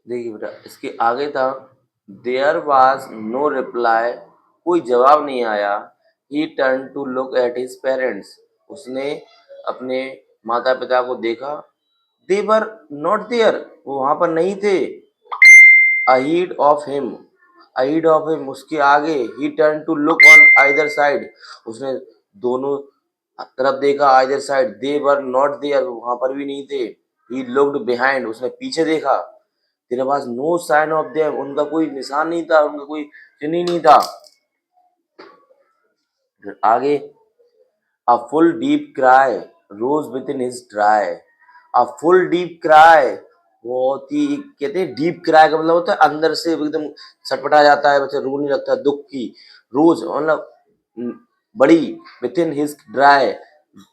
देखिए बेटा, इसके आगे था, देयर वाज नो रिप्लाई, कोई जवाब नहीं आया। He turn to look at his parents, उसने अपने माता पिता को देखा। दे वर नॉट देयर, वो वहां पर नहीं थे। Ahead of him, ahead of him, उसके आगे। He turn to look on either side, उसने दोनों तरफ देखा। Either side, they were not there, वहां पर भी नहीं थे। ही लुक्ड बिहाइंड, उसने पीछे देखा। तेरे पास नो साइन ऑफ देम, उनका कोई निशान नहीं था, उनका कोई चिन्ह ही नहीं था। फिर आगे, a full deep cry rose within his dry. A full deep cry, बहुत ही, कहते हैं डीप क्राई का मतलब होता है अंदर से एकदम छटपटा जाता है, बच्चा रोने लगता है दुख की। रोज मतलब बड़ी, with in his dry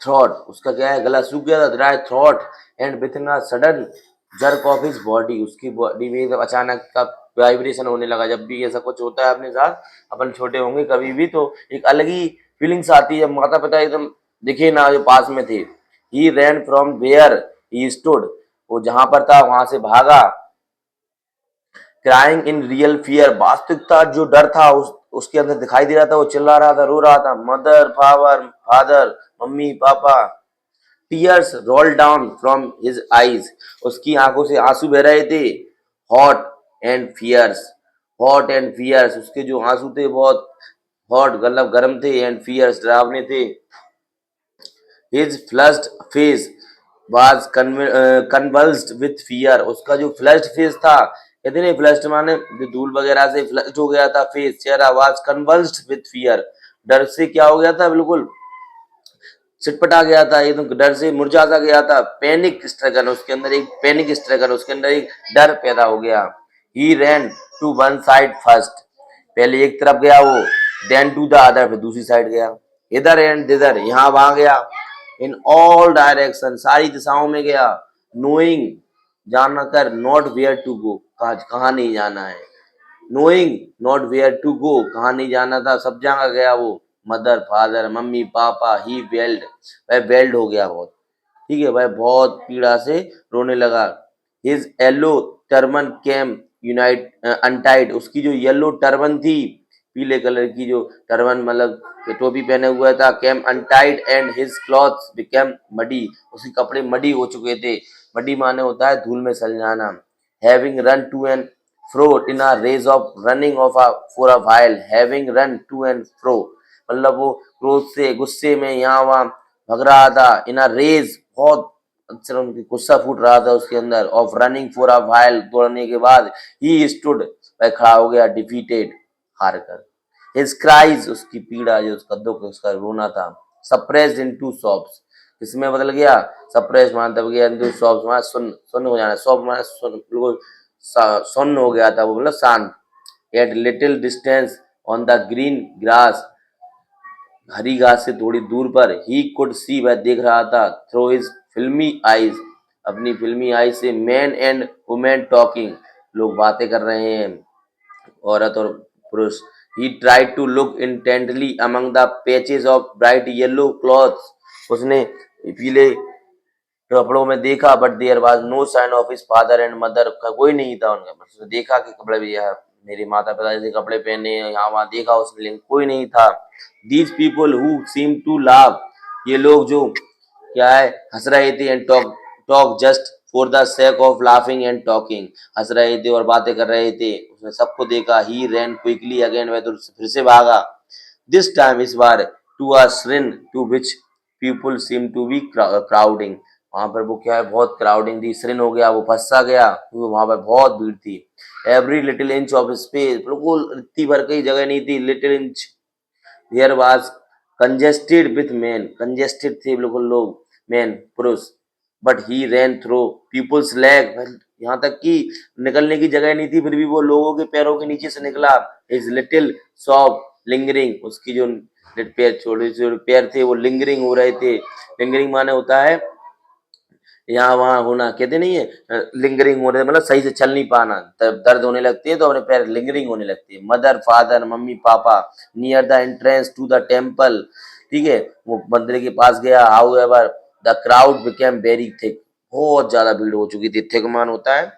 throat, उसका क्या है, गला सूख गया था, dry throat. And with in a sudden jerk of his body, उसकी बॉडी में एकदम अचानक का वाइब्रेशन होने लगा। जब भी ऐसा कुछ होता है अपने साथ, अपन छोटे होंगे कभी भी, तो एक अलग ही फीलिंग्स आती है जब माता पिता एकदम दिखे ना, जो पास में थे। He ran from where he stood, वो जहां पर था वहां से भागा। क्राइंग इन रियल फियर, वास्तविकता जो डर था उसके अंदर दिखाई दे रहा था, वो चिल्ला रहा था, रो रहा था। मदर फादर फादर, मम्मी पापा। Tears roll down from his eyes, उसकी आंखों से आंसू बह रहे थे। Hot and fierce, hot and fierce, उसके जो आंसू थे बहुत हॉट मतलब गर्म थे, एंड फियर्स डरावने थे। His flushed face was convulsed with fear, उसका जो फ्लश्ड फेस था, कहते नहीं फ्लश्ड माने जो धूल वगैरह से फ्लश्ड हो गया था फेस, चेहरा, वाज कन्वल्स्ड विथ फियर, डर से क्या हो गया था, बिल्कुल छिटपटा गया था, एकदम डर से मुरझा सा गया था। पैनिक स्ट्रगन, उसके अंदर एक पैनिक स्ट्रगन, उसके अंदर एक डर पैदा हो गया। He ran to one side first, पहले एक तरफ गया वो, देन टू द अदर, फिर दूसरी साइड गया। इधर एंड इधर, यहाँ वहां गया। इन ऑल डायरेक्शन, सारी दिशाओं में गया। नोइंग, जानना कर, नॉट वेयर टू गो, कहाँ नहीं जाना है। Knowing not where to go, कहाँ नहीं जाना था, सब जगह गया वो। मदर फादर मम्मी पापा, ही वेल्ड, वह वेल्ड हो गया बहुत, ठीक है, वह बहुत पीड़ा से रोने लगा। हिज येलो टर्बन केम यूनाइट अनटाइड, उसकी जो येलो टर्बन थी, पीले कलर की जो टर्बन मतलब टोपी पहने हुआ था, came untied and his clothes became muddy, उसके कपड़े मडी हो चुके थे। मडी माने होता है धूल में सल जाना। Having run to and fro in a race of running of a for a while, having run to and fro, मतलब वो क्रोध से गुस्से में यहाँ वहाँ भग रहा था। इन अ रेस, बहुत अक्सर उनकी गुस्सा फूट रहा था उसके अंदर। Of running for a while, दौड़ने के बाद। ही स्टूड, वह खड़ा हो गया, डिफीटेड, हार कर। हिज क्राइज, उसकी पीड़ा, जो उसका दुख, उसका रोना था। सप्रेस्ड इनटू सॉब्स, इसमें बदल गया, सप्रेस मान तब गया इनटू सॉब्स, मान सुन सुन हो जाना, सॉब मान सुन, बिल्कुल सुन्न हो गया था वो, मतलब शांत। At little distance on the green grass, हरी घास से थोड़ी दूर पर। ही कुड सी, वह देख रहा था, थ्रू हिज फिल्मी आईज, अपनी फिल्मी आई से। मैन एंड वुमेन टॉकिंग, लोग बातें कर रहे हैं, औरत और पुरुष। He tried to look intently among the patches of bright yellow clothes, उसने पीले कपड़ों में देखा, but there was no sign of his father and mother, का कोई नहीं था उनका, बस उसने देखा कि कपड़े भी है, मेरे माता पिता जैसे कपड़े पहने हैं, यहाँ वहाँ देखा उसने, लेकिन कोई नहीं था। These people who seem to laugh, ये लोग जो क्या है हंस रहे थे, and talk talk just for the sake of laughing and talking, हंस रहे थे और बातें कर रहे थे, उसने सबको देखा। ही रैन क्विकली अगेन, वह तो फिर से भागा। दिस टाइम, इस बार, to a shrine to which people seem to be crowding, वहां पर वो क्या है, बहुत क्राउडिंग थी, श्रिन हो गया, वो फंसा गया क्योंकि वहां पर बहुत भीड़ थी। Every little inch of space, बिल्कुल इतनी भर कहीं जगह नहीं थी, little inch. There was congested with man, congested थे बिल्कुल लोग, मैन पुरुष। But he ran through peoples leg, यहाँ तक कि निकलने की जगह नहीं थी, फिर भी वो लोगों के पैरों के नीचे से निकला। इज लिटिल सॉफ लिंगरिंग, उसकी जो पैर, छोटे छोटे पैर थे, वो लिंगरिंग हो रहे थे। लिंगरिंग माने होता है यहाँ वहाँ होना, कहते नहीं है लिंगरिंग होने, मतलब सही से चल नहीं पाना, दर्द होने लगती है तो अपने पैर लिंगरिंग होने लगती है। मदर फादर मम्मी पापा, near the entrance to the temple, ठीक है, वो मंदिर के पास गया। However the crowd became very thick, बहुत ज्यादा भीड़ हो चुकी थी। थिक मान होता है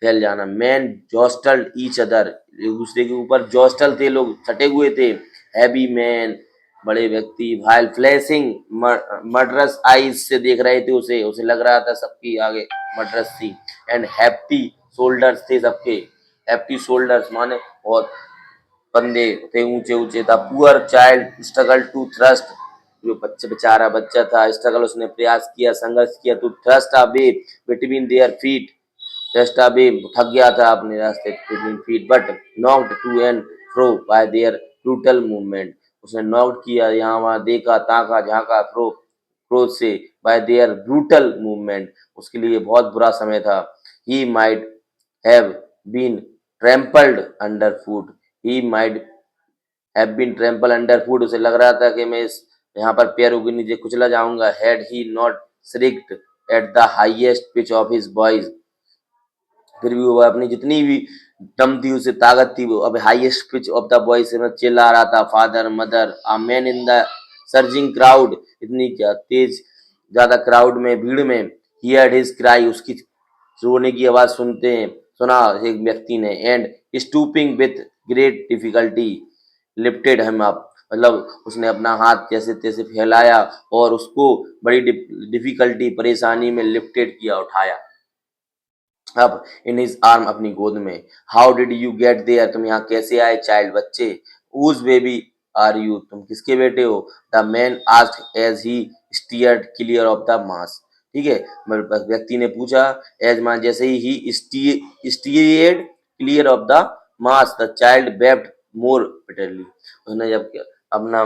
फैल जाना। मैन जॉस्टल्ड ईच अदर, एक दूसरे के ऊपर जॉस्टल थे, लोग सटे हुए थे। हैवी मैन, बड़े व्यक्ति, वाइल फ्लैशिंग मर्डरस आईज से देख रहे थे उसे, उसे लग रहा था सबकी आगे मर्डरस थी। एंड हैप्टी शोल्डर्स थे सबके, हैप्टी शोल्डर्स माने बहुत कंधे थे ऊंचे ऊंचे था। Poor child struggle to thrust, जो बच्चे बेचारा बच्चा था, स्ट्रगल उसने प्रयास किया, संघर्ष किया, to thrust a way between their feet, thrust a way थक गया था अपने रास्ते between feet, but knocked to and fro by their brutal movement, उसने नॉक किया, यहाँ वहां देखा, ताका, झांका, फ्रो क्रोध से, बाय देयर ब्रूटल मूवमेंट, उसके लिए बहुत बुरा समय था। He might have been trampled under foot, he might have been trample under foot, उसे लग रहा था कि मैं इस यहाँ पर पैरों के नीचे कुचला जाऊंगा। Had he not shrieked at the highest pitch of his voice, फिर भी वो अपनी जितनी भी दम थी, उसे ताकत थी, वो अब highest pitch of the voice में चिल्ला रहा था, father mother a man in the surging crowd, इतनी क्या तेज ज्यादा क्राउड में, भीड़ में, हियर्ड हिज क्राई, उसकी रोने की आवाज सुनते हैं, सुना एक व्यक्ति ने, and stooping with great difficulty lifted him up, मतलब उसने अपना हाथ जैसे तैसे फैलाया और उसको बड़ी डिफिकल्टी परेशानी में लिफ्टेड किया, उठाया अब इन हिज आर्म, अपनी गोद में। How did you get there, तुम यहाँ कैसे आए, चाइल्ड, बच्चे। हुज बेबी आर यू, तुम किसके बेटे हो। The man asked as he steered clear of the mass, ठीक है, व्यक्ति ने पूछा, एज मान जैसे ही steered clear of the mass, the child wept more bitterly, उसने जब अपना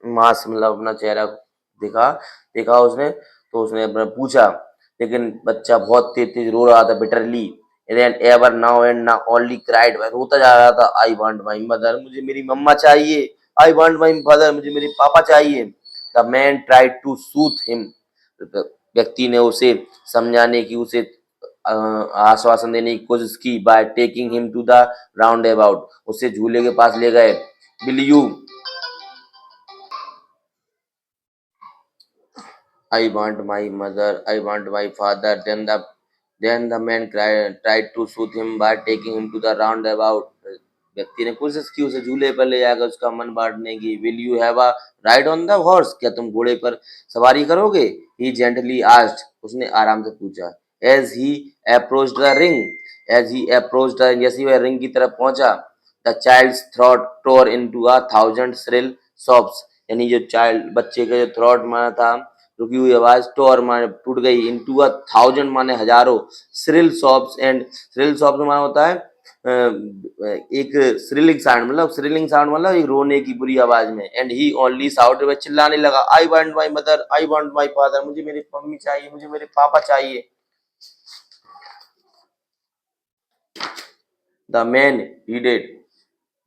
मास मतलब अपना चेहरा देखा देखा उसने, तो उसने अपना पूछा, लेकिन बच्चा बहुत तेज तेज रो रहा था bitterly, then ever now and ना ओनली क्राइड, वह रोता जा रहा था, आई वांट माय मदर, मुझे मेरी मम्मा चाहिए, आई वांट माय फादर, मुझे मेरे पापा चाहिए। The man tried to soothe him, व्यक्ति ने उसे समझाने की, उसे आश्वासन देने की कोशिश की, by taking him to the roundabout, उसे झूले के पास ले गए। Will you, I want my mother, I want my father. Then the man tried to soothe him by taking him to the roundabout. व्यक्ति ने कोशिश की उसे झूले पर ले जाकर उसका मन बांटने की। Will you have a ride on the horse, क्या तुम घोड़े पर सवारी करोगे। ही जेंटली आस्क्ड, उसने आराम से पूछा। As he approached the ring, as he approached the, जैसे वह रिंग की तरफ पहुंचा, the child's throat tore into a thousand shrill sobs, यानी जो चाइल्ड बच्चे का जो थ्रोट माना था, रुकी हुई आवाज, टोर माने टूट गई, इनटू अ थाउजेंड माने हजारों, shrill soft, and shrill soft माना होता है एक श्रिलिंग साउंड, मतलब श्रिलिंग साउंड मतलब एक रोने की बुरी आवाज में। एंड ही ओनली साउट, वह चिल्लाने लगा, I want my mother, I want my father, मुझे मेरी मम्मी चाहिए, मुझे मेरे पापा चाहिए। The man heeded,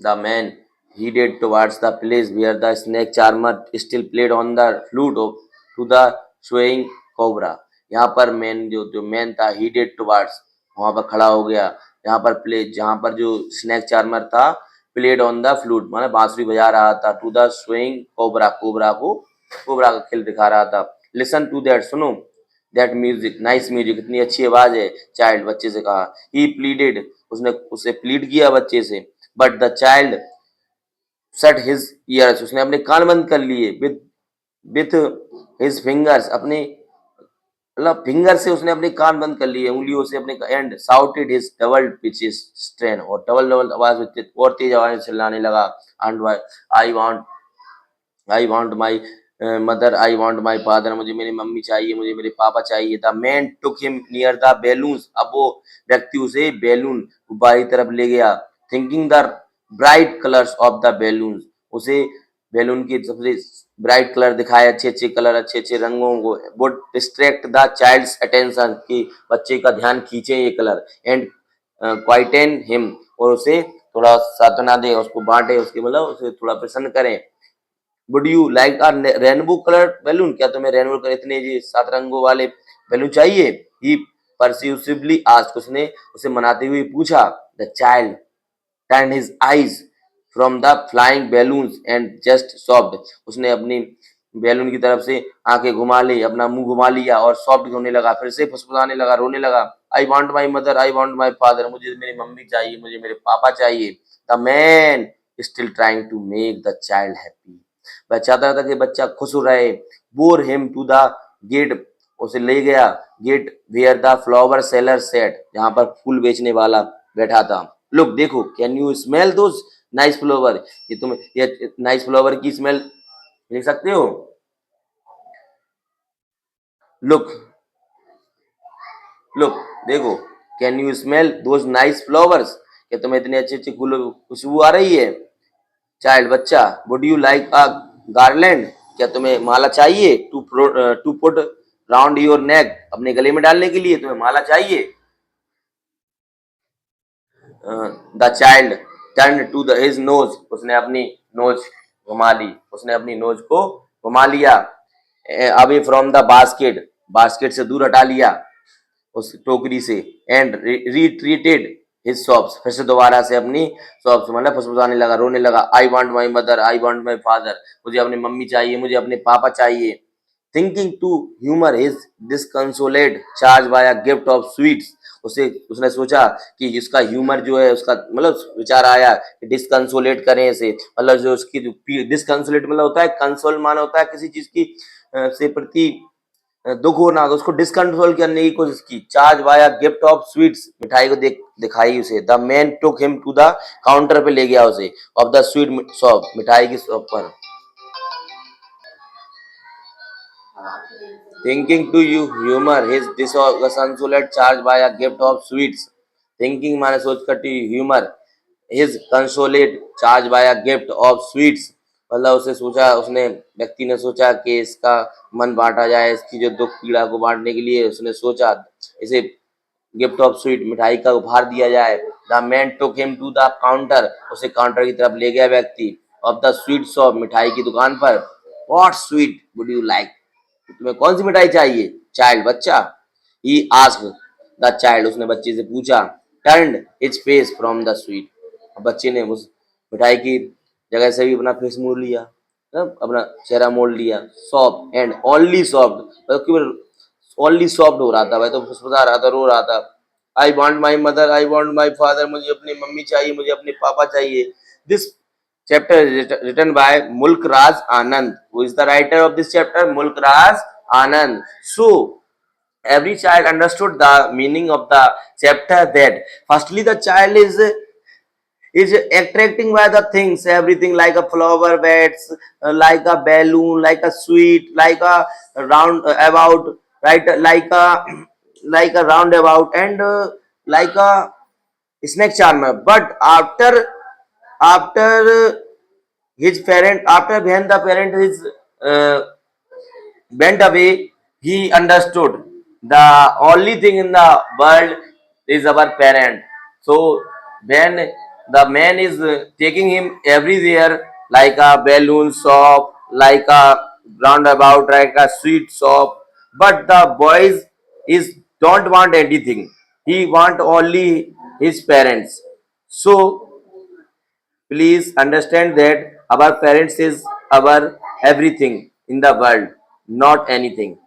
the man headed towards the place where the snake charmer still played on the flute to the swaying cobra। यहाँ पर मैन जो मैन था, headed towards, वहां पर खड़ा हो गया, यहाँ पर प्ले, जहाँ पर जो स्नैक चार्मर था, प्लेड ऑन द फ्लूट माने बांसुरी बजा रहा था, to the swaying cobra, cobra का खेल दिखा रहा था। लिसन टू दैट, सुनो, दैट म्यूजिक, नाइस म्यूजिक, इतनी अच्छी आवाज है, चाइल्ड, बच्चे से कहा। ही प्लीडेड, उसने उसे प्लीड किया बच्चे से, but the child shut his years, उसने अपने कान बंद कर लिए, विथ हिज फिंगर्स, अपने मतलब फिंगर से उसने अपने कान बंद कर लिए, उंगलियों से अपने, and shouted his double pitches strain, और डबल डबल आवाज में और तेज आवाज में चिल्लाने लगा, and I want, I want my mother, I want my father, मुझे मेरी मम्मी चाहिए, मुझे मेरे पापा चाहिए। The man took him near the balloons, अब वो व्यक्ति उसे बैलून गुब्बारे की तरफ ले गया, thinking the bright colours of the balloon, उसे बैलून की सबसे ब्राइट कलर दिखाए, अच्छे अच्छे कलर, अच्छे अच्छे रंगों को, would distract the child's attention, कि बच्चे का ध्यान खींचे ये कलर, एंड क्वाइटेन हिम, और उसे थोड़ा सांत्वना दे, उसको बांटे, उसके मतलब उसे थोड़ा प्रसन्न करें। Would you like a rainbow colour balloon, क्या तुम्हें रेनबो कलर इतने जी 7 रंगों वाले बैलून चाहिए। ही परस्यूसिवली आस्क्ड, उसने उसे मनाते हुए पूछा। The child turned his eyes from the flying balloons and just soft, उसने अपनी बैलून की तरफ से आंखें घुमा ली, अपना मुंह घुमा लिया और सॉफ्ट होने लगा, फिर से फुसफुसाने लगा, रोने लगा। I want my mother, I want my father, मुझे मेरी मम्मी चाहिए, मुझे मेरे पापा चाहिए। The man still trying to make the child happy, वह चाहता था कि बच्चा खुश हो रहे। Bore him to the gate, उसे ले गया gate where the flower seller sat, जहां पर फूल बेचने वाला बैठा था। लुक, देखो, can you smell those nice flower, ये तुम ये नाइस फ्लावर की स्मेल देख सकते हो? लुक, लुक, देखो, can you smell those nice flowers, क्या तुम्हें इतने अच्छे अच्छे खुशबू आ रही है? चाइल्ड, बच्चा, would you like a garland, क्या तुम्हें माला चाहिए? To put round your neck, अपने गले में डालने के लिए तुम्हें माला चाहिए? The child turn to the his nose, उसने अपनी नोज घुमा ली, उसने अपनी नोज को घुमा लिया। Away from the basket, basket से दूर हटा लिया, उस टोकरी से। एंड रिट्रीटेड हिज सॉप्स, फिर से दोबारा से अपनी सॉप्स, मतलब फुसफुसाने लगा, रोने लगा। I want my mother, I want my father, मुझे अपनी मम्मी चाहिए, मुझे अपने पापा चाहिए। Thinking to humour his disconsolate charge by a gift of sweets, उसे उसने सोचा कि इसका ह्यूमर जो है, उसका मतलब विचार आया कि डिसकंसोलेट करें इसे, मतलब जो उसकी डिसकंसोलेट मतलब होता है, कंसोल माना होता है किसी चीज की से प्रति दुख होना, तो उसको डिसकंट्रोल करने की कोशिश की। Charge via gift of sweets, मिठाई को दिखाई उसे। The man took him to the counter पे ले गया उसे, ऑफ द स्वीट शॉप, मिठाई की शॉप पर। Thinking to you humour his disconsolate charge by a gift of sweets, thinking माने सोच कर, to humour his consolate charge by a gift of sweets, मतलब उसे सोचा, उसने व्यक्ति ने सोचा कि इसका मन बांटा जाए, इसकी जो दुख पीड़ा को बांटने के लिए उसने सोचा इसे गिफ्ट ऑफ स्वीट, मिठाई का उपहार दिया जाए। The man took him to the counter, उसे काउंटर की तरफ ले गया व्यक्ति, ऑफ द स्वीट शॉप, मिठाई की दुकान पर। What sweet would you like, तुम्हें कौन सी मिठाई चाहिए? चाइल्ड, बच्चा, ही आस्क्ड द चाइल्ड, उसने बच्चे से पूछा। Turned his face from the sweet, बच्चे ने उस मिठाई की जगह से भी अपना फेस मोड़ लिया, अपना चेहरा मोड़ लिया। सॉफ्ट एंड ओनली सॉफ्ट, मतलब केवल ओनली सॉफ्ट हो रहा था, वह तो फुसफुसा रहा था, रो रहा था। I want my mother, I want my father, मुझे अपनी मम्मी चाहिए, मुझे अपने पापा चाहिए। This chapter is written by Mulk Raj Anand. Who is the writer of this chapter? Mulk Raj Anand. So every child understood the meaning of the chapter, that firstly the child is attracting by the things, everything like a flower beds, like a balloon, like a sweet, like a round about, right, like a like a roundabout, and like a snake charmer. But after his parent, after when the parent is uh, went away, he understood the only thing in the world is our parent. So when the man is taking him everywhere, like a balloon shop, like a roundabout, like a sweet shop, but the boys is don't want anything. He want only his parents. So please understand that our parents is our everything in the world, not anything.